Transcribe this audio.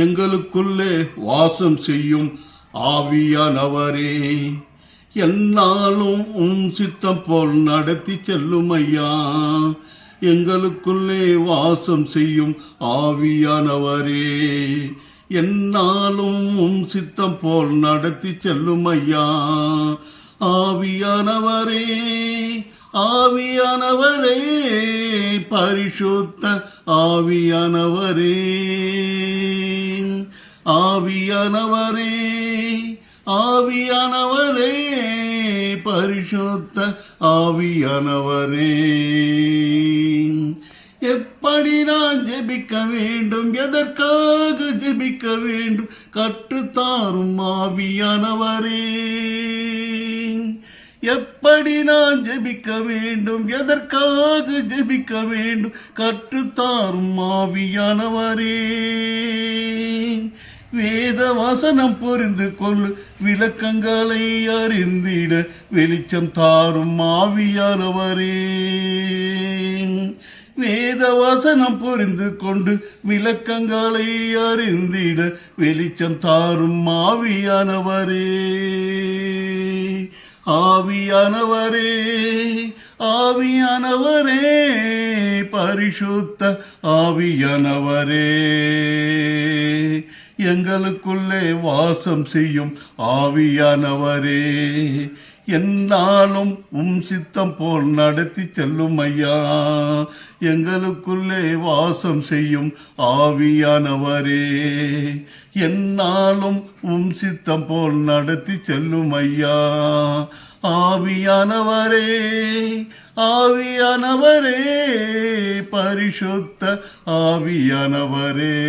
எங்களுக்குள்ளே வாசம் செய்யும் ஆவியானவரே, என்னாலும் சித்தம் போல் நடத்தி செல்லும் ஐயா. எங்களுக்குள்ளே வாசம் செய்யும் ஆவியானவரே, என்னாலும் சித்தம் போல் நடத்தி செல்லும் ஐயா. ஆவியானவரே, ஆவியானவரே, பரிசுத்த ஆவியானவரே, ஆவியானவரே, ஆவியானவரே, பரிசுத்த ஆவியானவரே. எப்படி நான் ஜெபிக்க வேண்டும், எதற்காக ஜெபிக்க வேண்டும், கற்றுத்தாரும் ஆவியானவரே. எப்படி நான் ஜெபிக்க வேண்டும், எதற்காக ஜெபிக்க வேண்டும், கற்றுத்தாரும் ஆவியானவரே. வேத வசனம் புரிந்து கொள்ளு, விளக்கங்களை அறிந்திட வெளிச்சம் தாரும் ஆவியானவரே. வேத வசனம் புரிந்து கொண்டு விளக்கங்களை அறிந்திட வெளிச்சம் தாரும் ஆவியானவரே. ஆவியானவரே, ஆவியானவரே, பரிசுத்த ஆவியானவரே, எங்களுக்குள்ளே வாசம் செய்யும் ஆவியானவரே, என்னாலும் சித்தம் போல் நடத்தி செல்லும் ஐயா. எங்களுக்குள்ளே வாசம் செய்யும் ஆவியானவரே, என்னாலும் சித்தம் போல் நடத்தி செல்லும் ஐயா. ஆவியானவரே, ஆவியானவரே, பரிசுத்த ஆவியானவரே.